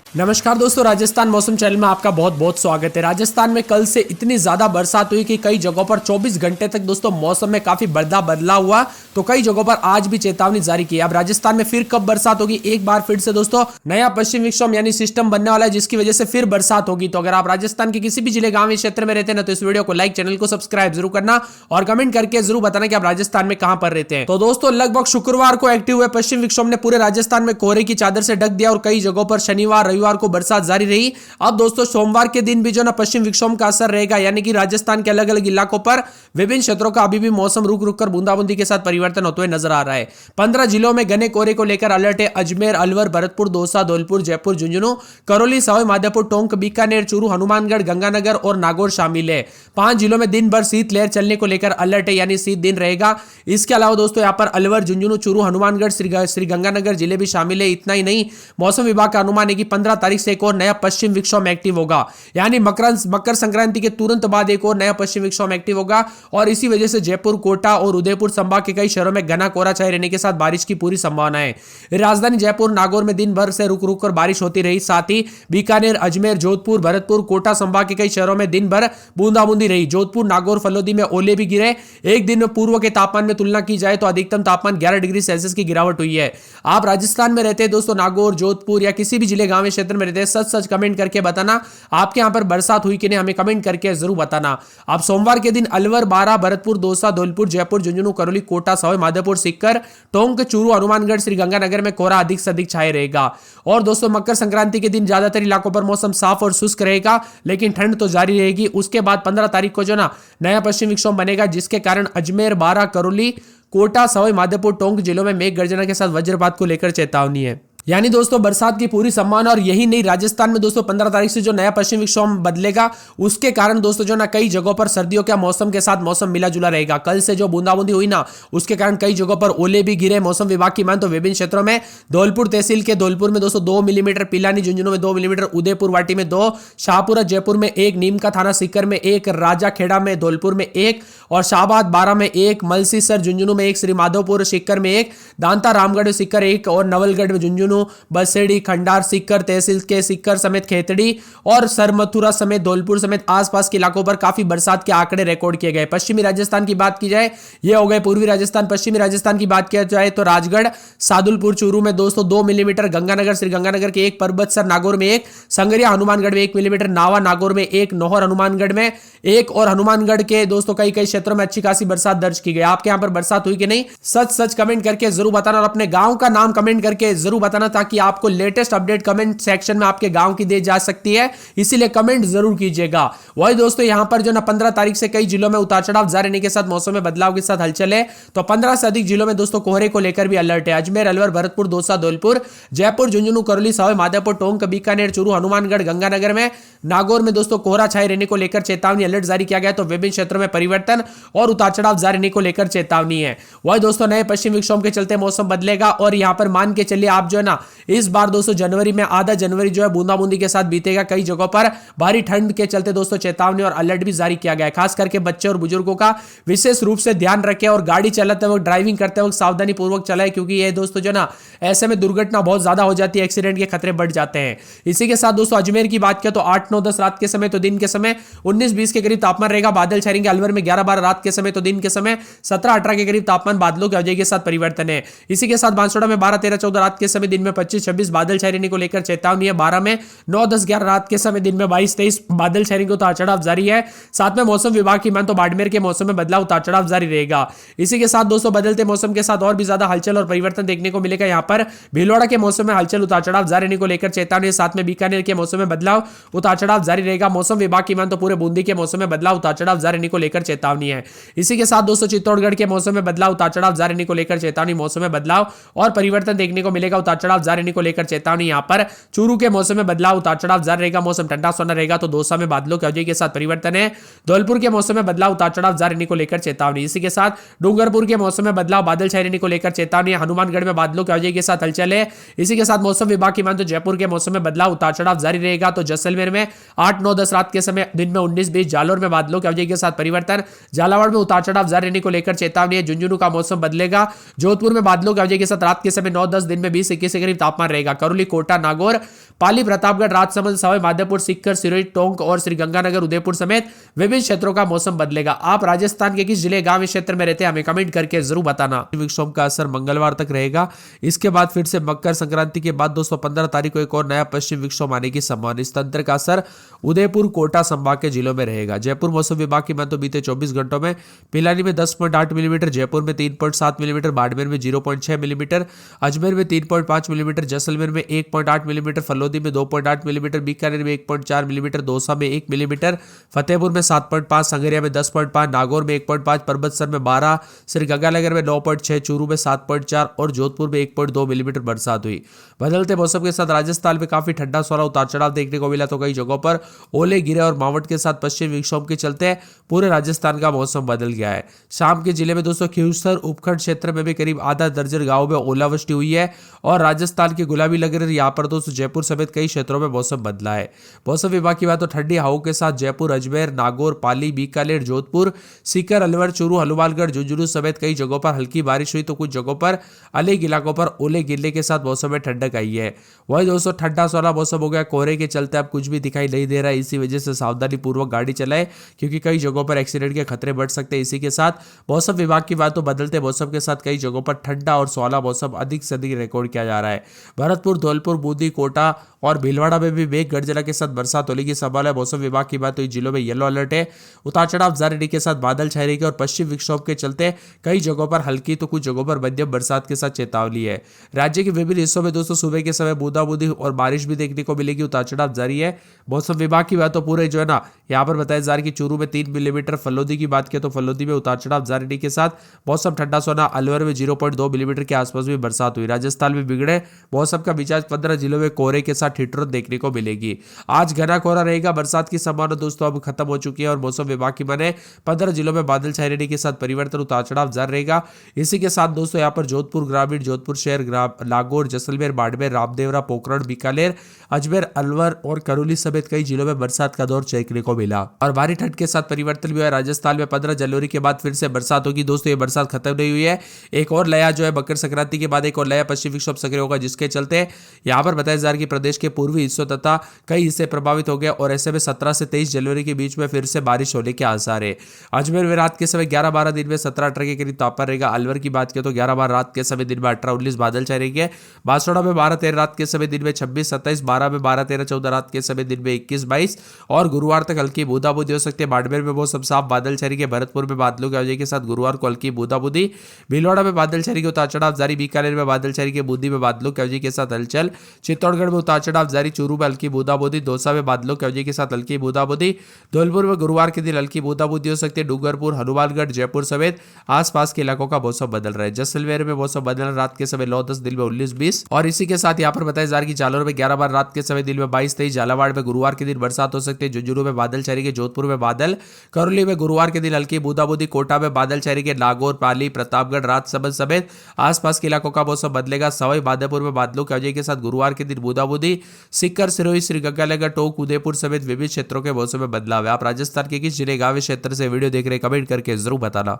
नमस्कार दोस्तों, राजस्थान मौसम चैनल में आपका बहुत बहुत स्वागत है। राजस्थान में कल से इतनी ज्यादा बरसात हुई कि कई जगहों पर 24 घंटे तक दोस्तों मौसम में काफी बड़ा बदलाव हुआ, तो कई जगहों पर आज भी चेतावनी जारी की है। अब राजस्थान में फिर कब बरसात होगी, एक बार फिर से दोस्तों नया पश्चिम विक्षोभ यानी सिस्टम बनने वाला है, जिसकी वजह से फिर बरसात होगी। तो अगर आप राजस्थान के किसी भी जिले गांव क्षेत्र में रहते हैं ना, तो इस वीडियो को लाइक, चैनल को सब्सक्राइब जरूर करना और कमेंट करके जरूर बताना कि आप राजस्थान में कहां पर रहते हैं। तो दोस्तों लगभग शुक्रवार को एक्टिव हुए पश्चिम विक्षोभ ने पूरे राजस्थान में कोहरे की चादर से ढक दिया और कई जगहों पर शनिवार रविवार को बरसात जारी रही। अब दोस्तों सोमवार के दिन भी जो ना पश्चिम विक्षोभ का असर रहेगा, यानी कि राजस्थान के अलग अलग इलाकों पर विभिन्न क्षेत्रों का अभी भी मौसम रुक रुक कर बूंदाबूंदी के साथ परिवर्तन होते हुए नजर आ रहा है। 15 जिलों में घने कोहरे को लेकर अलर्ट है। अजमेर, अलवर, भरतपुर, दौसा, धौलपुर, जयपुर, झुंझुनू, करौली, सवाई माधोपुर, टोंक, बीकानेर, चूरू, हनुमानगढ़, गंगानगर और नागौर शामिल है। 5 जिलों में दिन भर शीतलहर चलने को लेकर अलर्ट है, यानी शीत दिन रहेगा। इसके अलावा दोस्तों यहाँ पर अलवर, झुंझुनू, चूरू, हनुमानगढ़, श्री गंगानगर जिले भी शामिल है। इतना ही नहीं, मौसम विभाग का अनुमान है कि 15 तारीख से एक और नया पश्चिम विक्षोभ एक्टिव होगा, यानी मकर संक्रांति के तुरंत बाद एक और नया पश्चिम विक्षोभ एक्टिव होगा और इसी वजह से जयपुर, कोटा और उदयपुर संभाग के कई शहरों में घना कोहरा छाए रहने के साथ बारिश की पूरी संभावना है। राजधानी जयपुर, नागौर में दिन भर से रुक रुक कर बारिश होती रही। साथ ही बीकानेर, अजमेर, जोधपुर, भरतपुर, कोटा संभाग के कई शहरों में दिन भर बूंदाबूंदी रही। जोधपुर, नागौर, फलोदी में ओले भी गिरे। एक दिन में पूर्व के तापमान में तुलना की जाए तो अधिकतम तापमान 11 डिग्री सेल्सियस की गिरावट हुई है। आप राजस्थान में रहते हैं दोस्तों, नागौर, जोधपुर या किसी भी जिले गांव क्षेत्र में रहते हैं, सच सच कमेंट करके बताना आपके यहां पर बरसात हुई कि नहीं, हमें कमेंट करके जरूर बताना। आप सोमवार के दिन अलवर, बारा, भरतपुर, दौसा, धौलपुर, जयपुर, झुंझुनू, करौली, कोटा, सवाई माधोपुर, सीकर, टोंक, चूरू, हनुमानगढ़, श्रीगंगानगर में कोहरा अधिक से अधिक छाए रहेगा। और दोस्तों मकर संक्रांति के दिन ज्यादातर इलाकों पर मौसम साफ और शुष्क रहेगा, लेकिन ठंड तो जारी रहेगी। उसके बाद 15 तारीख को जो ना नया पश्चिम विक्षोभ बनेगा, जिसके कारण अजमेर, बारा, करौली, कोटा, सवाई माधोपुर, टोंक जिलों में मेघ गर्जना के साथ वज्रपात को लेकर चेतावनी है। यानी दोस्तों बरसात की पूरी संभावना। और यही नहीं, राजस्थान में दोस्तों 15 तारीख से जो नया पश्चिम विक्षोभ बदलेगा, उसके कारण दोस्तों जो ना कई जगहों पर सर्दियों के मौसम के साथ मौसम मिला जुला रहेगा। कल से जो बूंदाबूंदी हुई ना, उसके कारण कई जगहों पर ओले भी गिरे। मौसम विभाग की मान तो विभिन्न क्षेत्रों में धौलपुर तहसील के धौलपुर में दोस्तों 2 मिलीमीटर, पिलानी झुंझुनू में 2 मिलीमीटर, उदयपुर वाटी में 2, शाहपुरा जयपुर में 1, नीम का थाना सीकर में 1, राजा खेड़ा में धौलपुर में 1 और शाहबाद बारा में 1, मलसीसर झुंझुनू में 1, श्री माधोपुर सीकर में 1, दांता रामगढ़ सीकर 1 और नवलगढ़ में झुंझुनू, बसेड़ी, खंडार, सीकर तहसील के सीकर समेत खेतड़ी और सरमथुरा समेत धौलपुर समेत आसपास के इलाकों पर काफी बरसात के आंकड़े रिकॉर्ड किए गए। पश्चिमी राजस्थान की बात की जाए, ये हो गए पूर्वी राजस्थान। पश्चिमी राजस्थान की बात किया जाए तो राजगढ़, सादुलपुर, चूरू में दोस्तों 2 मिलीमीटर, गंगानगर, श्रीगंगानगर के 1, परबतसर नागौर में 1, संगरिया हनुमानगढ़ में 1 मिलीमीटर, नावा नागौर में 1, नौहर हनुमानगढ़ में 1 और हनुमानगढ़ के दोस्तों कई कई क्षेत्रों में अच्छी खासी बरसात दर्ज की गई। आपके यहां पर बरसात हुई कि नहीं, सच सच कमेंट करके जरूर बताना और अपने गांव का नाम कमेंट करके जरूर बताना, ताकि आपको लेटेस्ट अपडेट कमेंट सेक्शन में आपके गांव की दी जा सकती है, इसीलिए कमेंट जरूर कीजिएगा। वही दोस्तों यहां पर जो ना 15 तारीख से कई जिलों में उतार चढ़ाव जारी रहने के साथ मौसम में बदलाव के साथ हलचल है। तो 15 से अधिक जिलों में दोस्तों कोहरे को लेकर भी अलर्ट है। अजमेर, अलवर, भरतपुर, दौसा, धौलपुर, जयपुर, झुंझुनू, करौली, सवाई माधोपुर, टोंक, बीकानेर, चूरू, हनुमानगढ़, गंगानगर में, नागौर में दोस्तों कोहरा छाए रहने को लेकर चेतावनी अलर्ट जारी किया गया। तो विभिन्न क्षेत्रों में परिवर्तन और उतार चढ़ाव जारी रहने को लेकर चेतावनी है। वही दोस्तों नए पश्चिम विक्षोभ के चलते मौसम बदलेगा और यहां पर मान के चलिए आप जो है ना, इस बार दोस्तों जनवरी में आधा जनवरी जो है बूंदाबूंदी के साथ बीतेगा। कई जगहों पर भारी ठंड के चलते दोस्तों चेतावनी और अलर्ट भी जारी किया गया है। खास करके बच्चे और बुजुर्गों का विशेष रूप से ध्यान रखें और गाड़ी चलाते वक्त, ड्राइविंग करते वक्त सावधानी पूर्वक चलाएं, क्योंकि ये दोस्तों जो ना ऐसे में दुर्घटना बहुत ज्यादा हो जाती है, एक्सीडेंट के खतरे बढ़ जाते हैं। इसी के साथ दोस्तों अजमेर की बात किया तो 8, 9, 10 रात के समय तो दिन के समय 19, 20 के करीब तापमान रहेगा, बादल छाएंगे। अलवर में 11, 12 रात के समय तो दिन के समय 17, 18 के करीब तापमान बादलों की अवधि के साथ परिवर्तन है। इसी के साथ बांसवाड़ा में 12, 13, 14 रात के समय दिन में 25, 26 बादल छाए रहने को लेकर चेतावनी है। 12 में 9, 10, 11 रात के समय दिन में 22, 23 बादल छाने को उतार चढ़ाव जारी है। साथ में मौसम विभाग की मान तो बाड़मेर के मौसम में बदलाव उतार चढ़ाव जारी रहेगा। इसी के साथ दोस्तों बदलते मौसम के साथ और भी ज्यादा हलचल और परिवर्तन देखने को मिलेगा। यहाँ पर भीलवाड़ा के मौसम में हलचल उतार चढ़ाव जारी रहने को लेकर चेतावनी। साथ में बीकानेर के मौसम में बदलाव उतार चढ़ाव जारी रहेगा। मौसम विभाग की मान तो पूरे बूंदी के मौसम में बदलाव उतार चढ़ाव जारी रहने को लेकर चेतावनी है। इसी के साथ दोस्तों चित्तौड़गढ़ के मौसम में बदलाव उतार चढ़ाव जारी रहने को लेकर चेतावनी। मौसम में बदलाव और परिवर्तन देखने को मिलेगा, उतार चढ़ाव जारी रहने को लेकर चेतावनी। यहाँ पर चूरू के मौसम में बदलाव उतार चढ़ाव जारी रहेगा। मौसम ठंडा सोना रहेगा। तो दौसा में बादलों की अवधि के साथ परिवर्तन है। धौलपुर के मौसम में बदलाव उतार चढ़ाव जारी रहने को लेकर चेतावनी। इसी के साथ डूंगरपुर के मौसम में बदलाव बादल छाए रहने को लेकर चेतावनी। हनुमानगढ़ में बादलों की अवधि के साथ हलचल है। इसी के साथ मौसम विभाग की मान तो जयपुर के मौसम में बदलाव उतार चढ़ाव जारी रहेगा। तो जैसलमेर में 8, 9, 10 रात के समय दिन में 19, 20, जालोर में बादलों की अवधि के साथ परिवर्तन। झालावाड़ में उतार चढ़ाव जारी रहने को लेकर चेतावनी है। झुंझुनू का मौसम बदलेगा। जोधपुर में बादलों की अवधि के साथ रात के समय 9, 10, दिन में 20, 21 के करीब तापमान रहेगा। करौली, कोटा, नागौर, पाली, प्रतापगढ़, राजसमंद, सवाई माधोपुर, सीकर, सिरोही, टोंक और श्रीगंगानगर, उदयपुर समेत विभिन्न क्षेत्रों का मौसम बदलेगा। आप राजस्थान के किस जिले, गांव, क्षेत्र में रहते हैं हमें कमेंट करके जरूर बताना। विक्षोभ का असर मंगलवार तक रहेगा। इसके बाद फिर से मकर संक्रांति के बाद दोस्तों 15 तारीख को एक और नया पश्चिम विक्षोभ आने की संभावना। इस तंत्र का असर उदयपुर, कोटा संभाग के जिलों में रहेगा। जयपुर मौसम विभाग की माने तो बीते 24 घंटों में पिलानी में 10.8 मिलीमीटर, जयपुर में 3.7 मिलीमीटर, बाड़मेर में 0.6 मिलीमीटर, अजमेर में 3.5 मिलीमीटर, जैसलमेर में 1.8 मिलीमीटर, फलोदी में 2.8 मिलीमीटर, बीकानेर में 1.4 मिलीमीटर, दौसा में 1 मिलीमीटर, फतेहपुर में 7.5, संगरिया में 10.5, नागौर में 1.5, परबतसर में 12, श्रीगंगानगर में 9.6, चूरू में 7.4 और जोधपुर में 1.2 मिलीमीटर बरसात हुई। बदलते मौसम के साथ राजस्थान में काफी ठंडा सोला उतार चढ़ाव देखने को मिला, तो कई जगहों पर ओले गिरे और मावठ के साथ पश्चिमी विक्षोभ के चलते पूरे राजस्थान का मौसम बदल गया है। शाम के जिले में दोस्तों खींवसर उपखंड क्षेत्र में भी करीब आधा दर्जन गांवों में ओलावृष्टि हुई है और राजस्थान के गुलाबी नगर यहाँ पर दोस्तों जयपुर समेत कई क्षेत्रों में मौसम बदला है। मौसम विभाग की बात तो ठंडी हवाओं के साथ जयपुर, अजमेर, नागौर, पाली, बीकानेर, जोधपुर, सीकर, अलवर, चूरू, हनुमानगढ़, झुंझुनू समेत कई जगहों पर हल्की बारिश हुई, तो कुछ जगहों पर अनेक इलाकों पर ओले गिरने के साथ मौसम में ठंडक आई है। वही दोस्तों ठंडा सोला मौसम हो गया। कोहरे के चलते अब कुछ भी दिखाई नहीं दे रहा है। इसी वजह से सावधानी पूर्वक गाड़ी चलाए क्योंकि कई जगहों पर एक्सीडेंट के खतरे बढ़ सकते हैं। इसी के साथ मौसम विभाग की बात तो बदलते मौसम के साथ कई जगहों पर ठंडा और सोला मौसम अधिक से अधिक रिकॉर्ड किया जा रहा है। भरतपुर, धौलपुर, बूंदी, कोटा और भीलवाड़ा में भी मेघ गर्जना के साथ बरसात होने की संभावना है। मौसम विभाग की बात तो इन जिलों में येलो अलर्ट है। उतार चढ़ाव जारी रहने के साथ बादल छाए रहेंगे और पश्चिम विक्षोभ के चलते कई जगहों पर हल्की तो कुछ जगहों पर मध्यम बरसात के साथ चेतावनी है। राज्य के विभिन्न हिस्सों में दोस्तों सुबह के समय बूंदाबूंदी और बारिश भी देखने को मिलेगी। उतार चढ़ाव जारी है। मौसम विभाग की बात तो पूरे जो है ना यहाँ पर बताया जा रहा है कि चूरू में 3 मिलीमीटर, फलोदी की बात की तो फलोदी में उतार चढ़ाव जारी रहने के साथ मौसम ठंडा सोना, अलवर में 0.2 मिलीमीटर के आसपास भी बरसात हुई। राजस्थान में बिगड़े मौसम का मिजाज 15 जिलों में कोहरे के साथ ठिठुरन देखने को मिलेगी। आज घना कोहरा रहेगा। बरसात की संभावना दोस्तों अब खत्म हो चुकी है और मौसम विभाग की माने 15 जिलों में बादल छाए रहने के साथ परिवर्तन, उतार चढ़ाव जारी रहेगा। इसी के साथ दोस्तों यहाँ पर जोधपुर ग्रामीण, जोधपुर शहर, नागौर, जैसलमेर, बाड़मेर, रामदेवरा, पोखरण, बीकानेर, अजमेर, अलवर और करौली समेत कई जिलों में बरसात का दौर देखने को मिला और भारी ठंड के साथ परिवर्तन भी हुआ। राजस्थान में 15 जनवरी के बाद फिर से बरसात होगी। दोस्तों ये बरसात खत्म नहीं हुई है। एक और नया जो है मकर संक्रांति के बाद एक और नया पश्चिमी विक्षोभ सक्रिय होगा, जिसके चलते यहाँ पर बताया जा रहा है कि प्रदेश के पूर्वी हिस्सों तथा कई हिस्से प्रभावित हो गए और ऐसे में 17 से 23 जनवरी के बीच में फिर से बारिश होने के आसार है। अजमेर में रात के समय 11-12, दिन में 17-18 के करीब तापमान रहेगा। अलवर की बात करें तो 11-12 रात के समय, दिन में 18-19 बादल छाए रहेंगे। बांसवाड़ा में 12-13 रात के समय, दिन में 26-27, 12 में 12-13, 14 रात के समय, दिन में 21-22 और गुरुवार तक हल्की बूंदाबूंदी हो सकती है। बाड़मेर में मौसम साफ, बादल छाएंगे। भरतपुर में बादलों की आवाजाही के साथ गुरुवार को हल्की बूंदाबूंदी। भीलवाड़ा में बादल छाएंगे, उतार चढ़ाव जारी। बीकानेर में बादल छाएंगे, बूंदी में बादलों की आवाजाही के साथ हलचल। चित्तौड़गढ़ में उतार चढ़ाव जारी। चूरू में हल्की बूंदाबूंदी। दौसा में बादलों की आवाजाही के साथ हल्की बूंदाबूंदी। धौलपुर में गुरुवार के दिन हल्की बूंदाबूंदी हो सकती है। डूंगरपुर, हनुमानगढ़, जयपुर समेत आसपास के इलाकों का मौसम बदल रहा है। जैसलमेर में मौसम बदल रहा है। रात के समय 9-10, दिन में 19-20 और इसी के साथ यहाँ पर बताया जा रहा है कि जालौर में 11-12 रात के समय, दिन में 22-23। झालावाड़ में गुरुवार के दिन बरसात हो सकती है। झुंझुनू में बादल छाएंगे। जोधपुर में बादल। करौली में गुरुवार के दिन हल्की बूंदाबूंदी। कोटा में बादल छाएंगे। नागौर, पाली, प्रतापगढ़, राजसमंद समेत आसपास के इलाकों का मौसम बदलेगा। सवाई माधोपुर में बादलों की आवाजाही के साथ गुरुवार के दिन बूंदाबूंदी। सीकर, सिरोही, श्रीगंगानगर, टोंक, उदयपुर समेत विभिन्न क्षेत्रों के मौसम में बदलाव है। आप राजस्थान के किस जिले, गांव, क्षेत्र से वीडियो देख रहे हैं कमेंट करके जरूर बताना।